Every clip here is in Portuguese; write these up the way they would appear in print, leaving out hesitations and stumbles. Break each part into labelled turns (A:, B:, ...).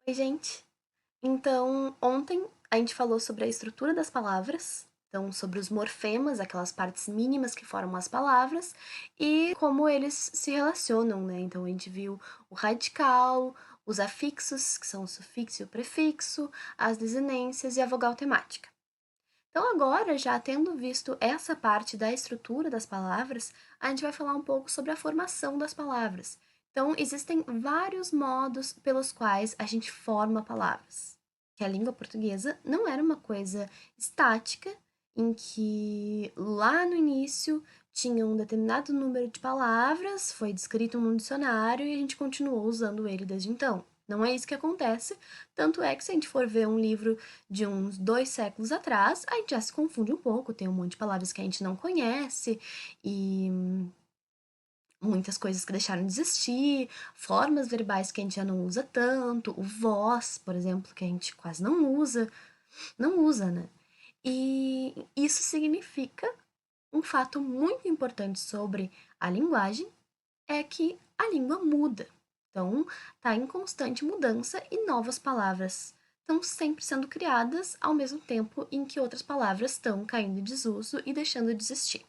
A: Oi, gente! Então, ontem a gente falou sobre a estrutura das palavras, então sobre os morfemas, aquelas partes mínimas que formam as palavras, e como eles se relacionam, né? Então a gente viu o radical, os afixos, que são o sufixo e o prefixo, as desinências e a vogal temática. Então agora, já tendo visto essa parte da estrutura das palavras, a gente vai falar um pouco sobre a formação das palavras. Então, existem vários modos pelos quais a gente forma palavras. Que a língua portuguesa não era uma coisa estática, em que lá no início tinha um determinado número de palavras, foi descrito num dicionário e a gente continuou usando ele desde então. Não é isso que acontece, tanto é que se a gente for ver um livro de uns 2 séculos atrás, a gente já se confunde um pouco, tem um monte de palavras que a gente não conhece e muitas coisas que deixaram de existir, formas verbais que a gente já não usa tanto, o vós, por exemplo, que a gente quase não usa, né? E isso significa um fato muito importante sobre a linguagem é que a língua muda. Então, está em constante mudança e novas palavras estão sempre sendo criadas ao mesmo tempo em que outras palavras estão caindo em desuso e deixando de existir.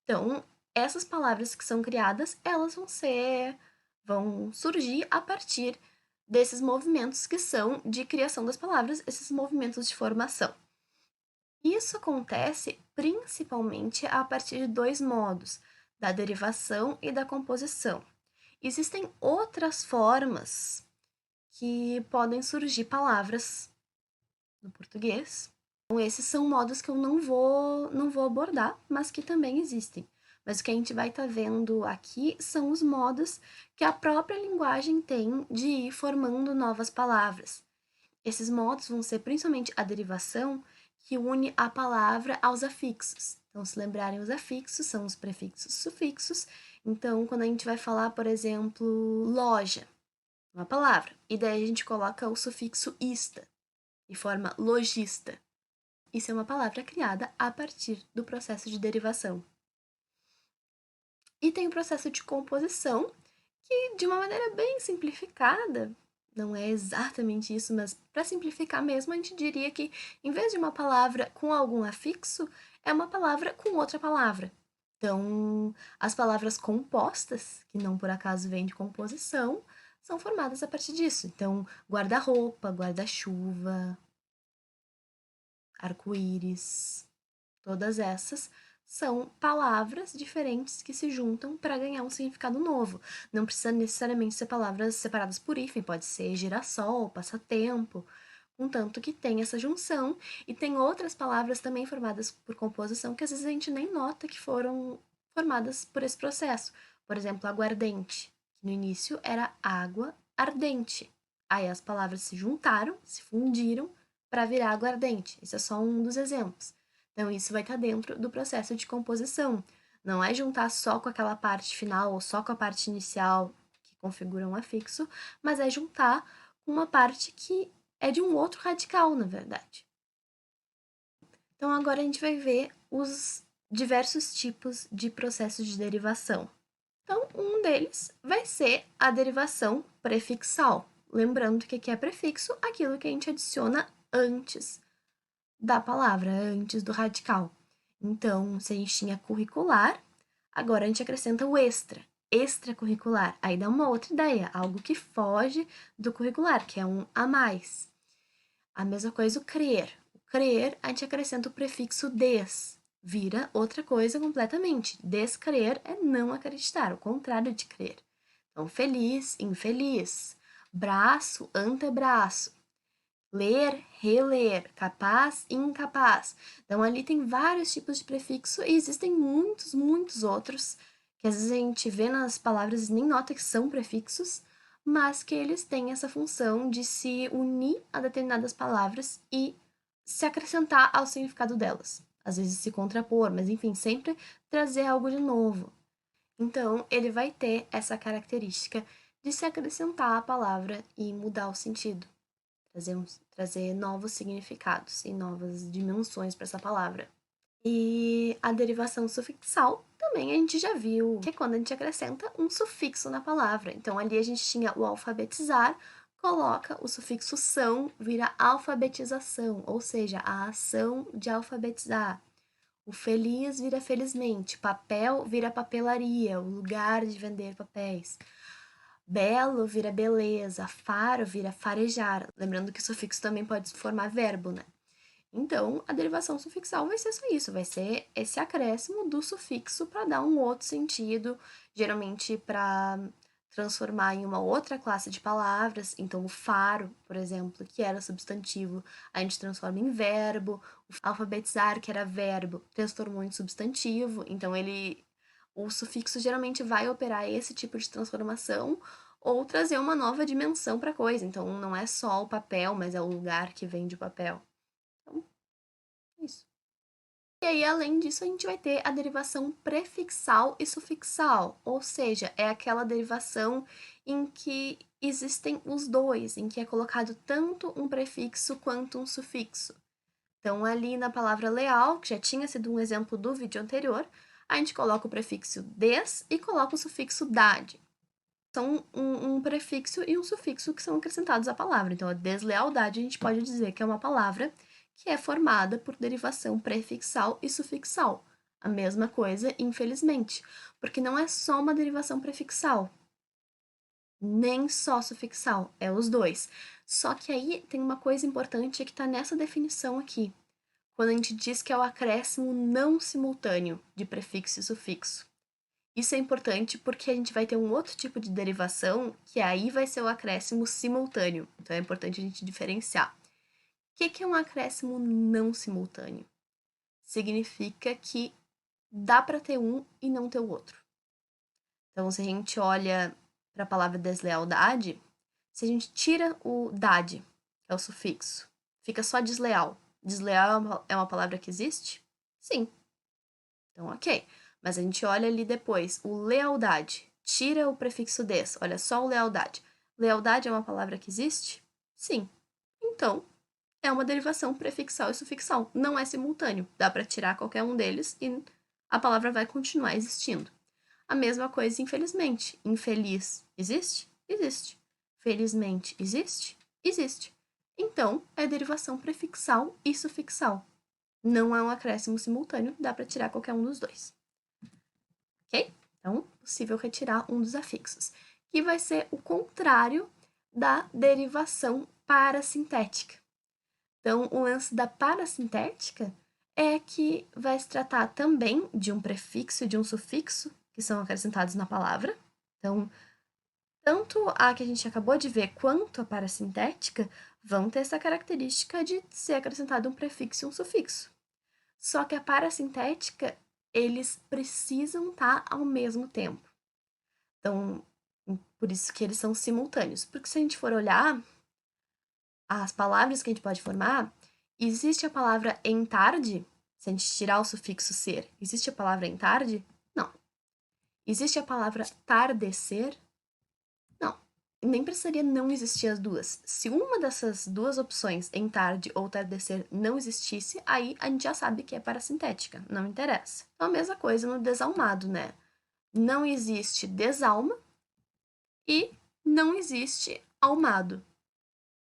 A: Então, essas palavras que são criadas, elas vão surgir a partir desses movimentos que são de criação das palavras, esses movimentos de formação. Isso acontece principalmente a partir de dois modos, da derivação e da composição. Existem outras formas que podem surgir palavras no português. Então, esses são modos que eu não vou abordar, mas que também existem. Mas o que a gente vai estar vendo aqui são os modos que a própria linguagem tem de ir formando novas palavras. Esses modos vão ser principalmente a derivação, que une a palavra aos afixos. Então, se lembrarem, os afixos são os prefixos sufixos. Então, quando a gente vai falar, por exemplo, loja, uma palavra, e daí a gente coloca o sufixo ista e forma lojista. Isso é uma palavra criada a partir do processo de derivação. E tem o processo de composição, que de uma maneira bem simplificada, não é exatamente isso, mas para simplificar mesmo, a gente diria que em vez de uma palavra com algum afixo, é uma palavra com outra palavra. Então, as palavras compostas, que não por acaso vêm de composição, são formadas a partir disso. Então, guarda-roupa, guarda-chuva, arco-íris, todas essas são palavras diferentes que se juntam para ganhar um significado novo. Não precisa necessariamente ser palavras separadas por hífen, pode ser girassol, passatempo, contanto que tem essa junção. E tem outras palavras também formadas por composição que às vezes a gente nem nota que foram formadas por esse processo. Por exemplo, aguardente, que no início era água ardente. Aí as palavras se juntaram, se fundiram para virar aguardente. Esse é só um dos exemplos. Então, isso vai estar dentro do processo de composição. Não é juntar só com aquela parte final ou só com a parte inicial que configura um afixo, mas é juntar com uma parte que é de um outro radical, na verdade. Então, agora a gente vai ver os diversos tipos de processos de derivação. Então, um deles vai ser a derivação prefixal. Lembrando que aqui é prefixo aquilo que a gente adiciona antes da palavra, antes do radical. Então, se a gente tinha curricular, agora a gente acrescenta o extra, extracurricular. Aí dá uma outra ideia, algo que foge do curricular, que é um a mais. A mesma coisa o crer. O crer, a gente acrescenta o prefixo des, vira outra coisa completamente. Descrer é não acreditar, o contrário de crer. Então, feliz, infeliz. Braço, antebraço. Ler, reler, capaz, incapaz. Então, ali tem vários tipos de prefixo e existem muitos, muitos outros que às vezes a gente vê nas palavras e nem nota que são prefixos, mas que eles têm essa função de se unir a determinadas palavras e se acrescentar ao significado delas. Às vezes se contrapor, mas enfim, sempre trazer algo de novo. Então, ele vai ter essa característica de se acrescentar à palavra e mudar o sentido trazer novos significados e novas dimensões para essa palavra. E a derivação sufixal também a gente já viu, que é quando a gente acrescenta um sufixo na palavra. Então ali a gente tinha o alfabetizar coloca o sufixo são, vira alfabetização, ou seja, a ação de alfabetizar. O feliz vira felizmente, papel vira papelaria, o lugar de vender papéis. Belo vira beleza, faro vira farejar. Lembrando que o sufixo também pode formar verbo, né? Então, a derivação sufixal vai ser só isso, vai ser esse acréscimo do sufixo para dar um outro sentido, geralmente para transformar em uma outra classe de palavras. Então, o faro, por exemplo, que era substantivo, a gente transforma em verbo. O alfabetizar, que era verbo, transformou em substantivo. Então, o sufixo geralmente vai operar esse tipo de transformação ou trazer uma nova dimensão para a coisa. Então, não é só o papel, mas é o lugar que vem de papel. Então, é isso. E aí, além disso, a gente vai ter a derivação prefixal e sufixal, ou seja, é aquela derivação em que existem os dois, em que é colocado tanto um prefixo quanto um sufixo. Então, ali na palavra leal, que já tinha sido um exemplo do vídeo anterior, a gente coloca o prefixo des e coloca o sufixo dade. São um prefixo e um sufixo que são acrescentados à palavra. Então, a deslealdade a gente pode dizer que é uma palavra que é formada por derivação prefixal e sufixal. A mesma coisa, infelizmente, porque não é só uma derivação prefixal, nem só sufixal, é os dois. Só que aí tem uma coisa importante que está nessa definição aqui, quando a gente diz que é o acréscimo não simultâneo de prefixo e sufixo. Isso é importante porque a gente vai ter um outro tipo de derivação, que aí vai ser o acréscimo simultâneo. Então é importante a gente diferenciar. O que é um acréscimo não simultâneo? Significa que dá para ter um e não ter o outro. Então, se a gente olha para a palavra deslealdade, se a gente tira o dade, que é o sufixo, fica só desleal. Desleal é uma palavra que existe? Sim. Então, ok. Mas a gente olha ali depois, o lealdade. Tira o prefixo des, olha só o lealdade. Lealdade é uma palavra que existe? Sim. Então, é uma derivação prefixal e sufixal. Não é simultâneo. Dá para tirar qualquer um deles e a palavra vai continuar existindo. A mesma coisa, infelizmente. Infeliz existe? Existe. Felizmente existe? Existe. Então, é derivação prefixal e sufixal. Não é um acréscimo simultâneo, dá para tirar qualquer um dos dois. Ok? Então, possível retirar um dos afixos, que vai ser o contrário da derivação parasintética. Então, o lance da parasintética é que vai se tratar também de um prefixo e de um sufixo que são acrescentados na palavra. Então, tanto a que a gente acabou de ver quanto a parasintética vão ter essa característica de ser acrescentado um prefixo e um sufixo. Só que a parasintética, eles precisam estar ao mesmo tempo. Então, por isso que eles são simultâneos. Porque se a gente for olhar as palavras que a gente pode formar, existe a palavra em tarde, se a gente tirar o sufixo ser, existe a palavra em tarde? Não. Existe a palavra tardecer? Não. Nem precisaria não existir as duas. Se uma dessas duas opções, em tarde ou tardecer, não existisse, aí a gente já sabe que é parasintética, não interessa. Então, a mesma coisa no desalmado, né? Não existe desalma e não existe almado.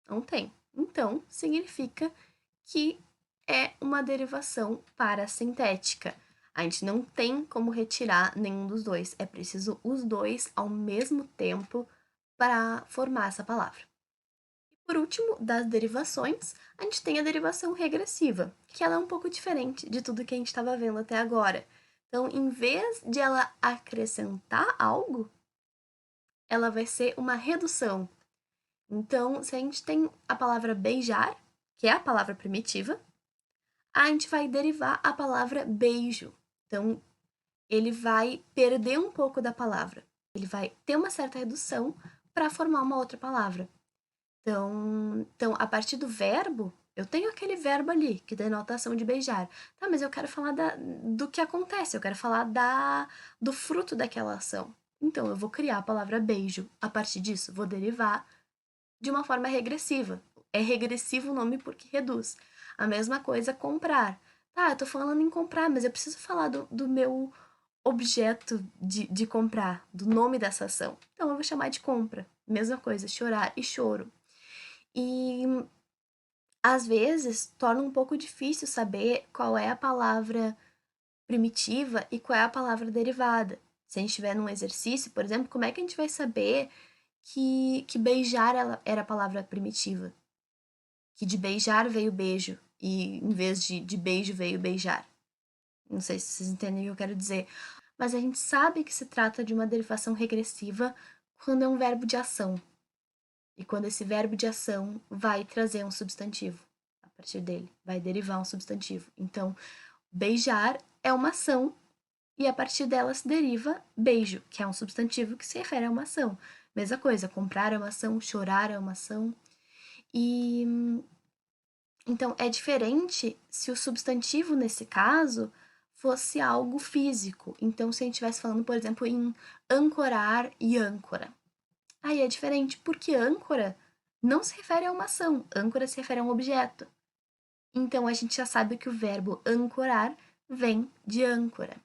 A: Não tem. Então, significa que é uma derivação parasintética. A gente não tem como retirar nenhum dos dois. É preciso os dois ao mesmo tempo para formar essa palavra. E por último, das derivações, a gente tem a derivação regressiva, que ela é um pouco diferente de tudo que a gente estava vendo até agora. Então, em vez de ela acrescentar algo, ela vai ser uma redução. Então, se a gente tem a palavra beijar, que é a palavra primitiva, a gente vai derivar a palavra beijo. Então, ele vai perder um pouco da palavra. Ele vai ter uma certa redução para formar uma outra palavra. Então, a partir do verbo, eu tenho aquele verbo ali, que denota a ação de beijar. Tá, mas eu quero falar do que acontece, eu quero falar do fruto daquela ação. Então, eu vou criar a palavra beijo. A partir disso, vou derivar de uma forma regressiva. É regressivo o nome porque reduz. A mesma coisa comprar. Tá, eu tô falando em comprar, mas eu preciso falar do meu objeto de comprar, do nome dessa ação. Então eu vou chamar de compra. Mesma coisa, chorar e choro. E às vezes torna um pouco difícil saber qual é a palavra primitiva e qual é a palavra derivada. Se a gente estiver num exercício, por exemplo, como é que a gente vai saber que beijar era a palavra primitiva? Que de beijar veio beijo e em vez de beijo veio beijar. Não sei se vocês entendem o que eu quero dizer. Mas a gente sabe que se trata de uma derivação regressiva quando é um verbo de ação. E quando esse verbo de ação vai trazer um substantivo a partir dele, vai derivar um substantivo. Então, beijar é uma ação e a partir dela se deriva beijo, que é um substantivo que se refere a uma ação. Mesma coisa, comprar é uma ação, chorar é uma ação. E então é diferente se o substantivo nesse caso fosse algo físico. Então, se a gente estivesse falando, por exemplo, em ancorar e âncora. Aí é diferente, porque âncora não se refere a uma ação, âncora se refere a um objeto. Então a gente já sabe que o verbo ancorar vem de âncora.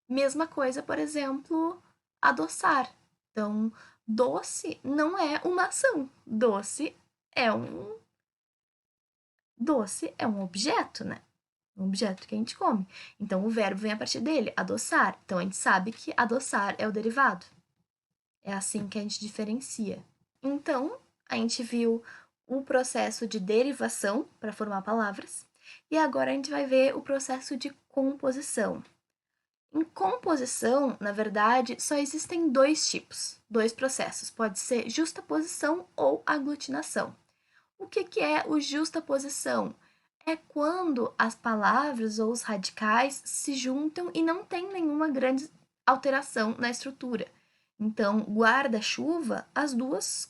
A: Mesma coisa, por exemplo, adoçar. Então, doce não é uma ação, doce é um objeto, né? Um objeto que a gente come. Então o verbo vem a partir dele, adoçar. Então a gente sabe que adoçar é o derivado. É assim que a gente diferencia. Então, a gente viu o processo de derivação para formar palavras, e agora a gente vai ver o processo de composição. Em composição, na verdade, só existem dois tipos, dois processos. Pode ser justaposição ou aglutinação. O que é o justaposição? É quando as palavras ou os radicais se juntam e não tem nenhuma grande alteração na estrutura. Então, guarda-chuva, as duas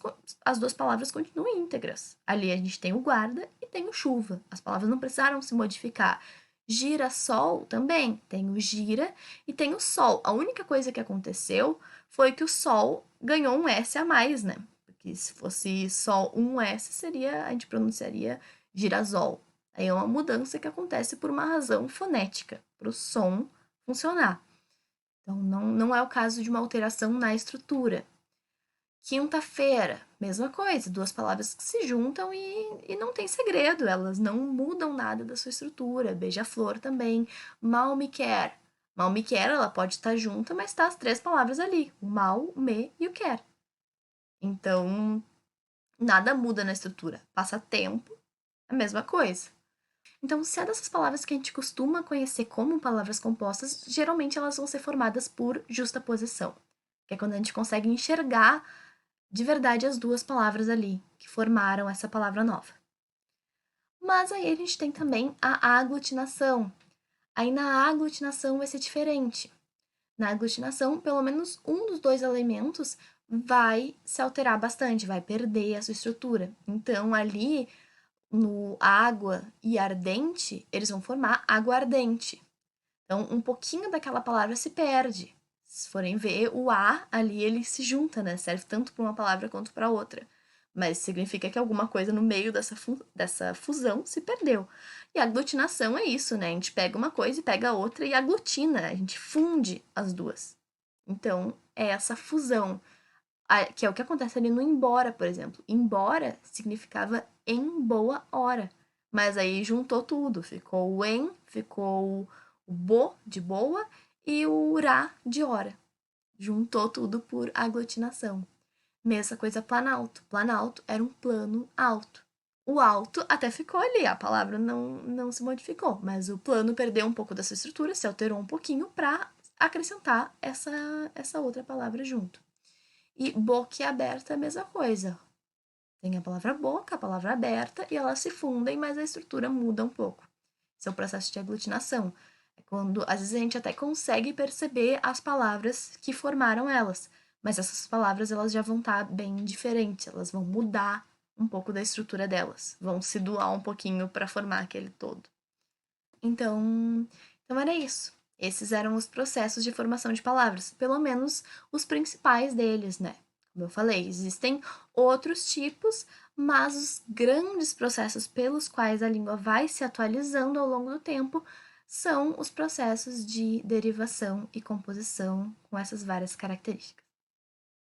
A: palavras continuam íntegras. Ali a gente tem o guarda e tem o chuva. As palavras não precisaram se modificar. Girassol também tem o gira e tem o sol. A única coisa que aconteceu foi que o sol ganhou um S a mais, né? Porque se fosse só um S, a gente pronunciaria girasol. Aí é uma mudança que acontece por uma razão fonética, para o som funcionar. Então, não é o caso de uma alteração na estrutura. Quinta-feira, mesma coisa, duas palavras que se juntam e não tem segredo, elas não mudam nada da sua estrutura. Beija-flor também. Mal me quer. Mal me quer, ela pode estar junta, mas está as três palavras ali: o mal, o me e o quer. Então, nada muda na estrutura. Passa tempo, a mesma coisa. Então, se é dessas palavras que a gente costuma conhecer como palavras compostas, geralmente elas vão ser formadas por justaposição, que é quando a gente consegue enxergar de verdade as duas palavras ali que formaram essa palavra nova. Mas aí a gente tem também a aglutinação. Aí na aglutinação vai ser diferente. Na aglutinação, pelo menos um dos dois elementos vai se alterar bastante, vai perder a sua estrutura. Então, ali no água e ardente, eles vão formar aguardente. Então, um pouquinho daquela palavra se perde. Se forem ver, o A ali ele se junta, né? Serve tanto para uma palavra quanto para outra. Mas significa que alguma coisa no meio dessa fusão se perdeu. E a aglutinação é isso, né? A gente pega uma coisa e pega a outra e aglutina, a gente funde as duas. Então, é essa fusão, que é o que acontece ali no embora, por exemplo. Embora significava em boa hora. Mas aí juntou tudo. Ficou o em, ficou o bo de boa e o ra de hora. Juntou tudo por aglutinação. Mesma coisa planalto. Planalto era um plano alto. O alto até ficou ali, a palavra não se modificou, mas o plano perdeu um pouco dessa estrutura, se alterou um pouquinho para acrescentar essa outra palavra junto. E boquiaberta é a mesma coisa. Tem a palavra boca, a palavra aberta, e elas se fundem, mas a estrutura muda um pouco. Esse é o processo de aglutinação. É quando, às vezes, a gente até consegue perceber as palavras que formaram elas, mas essas palavras elas já vão estar bem diferentes, elas vão mudar um pouco da estrutura delas, vão se doar um pouquinho para formar aquele todo. Então era isso. Esses eram os processos de formação de palavras, pelo menos os principais deles, né? Como eu falei, existem outros tipos, mas os grandes processos pelos quais a língua vai se atualizando ao longo do tempo são os processos de derivação e composição com essas várias características.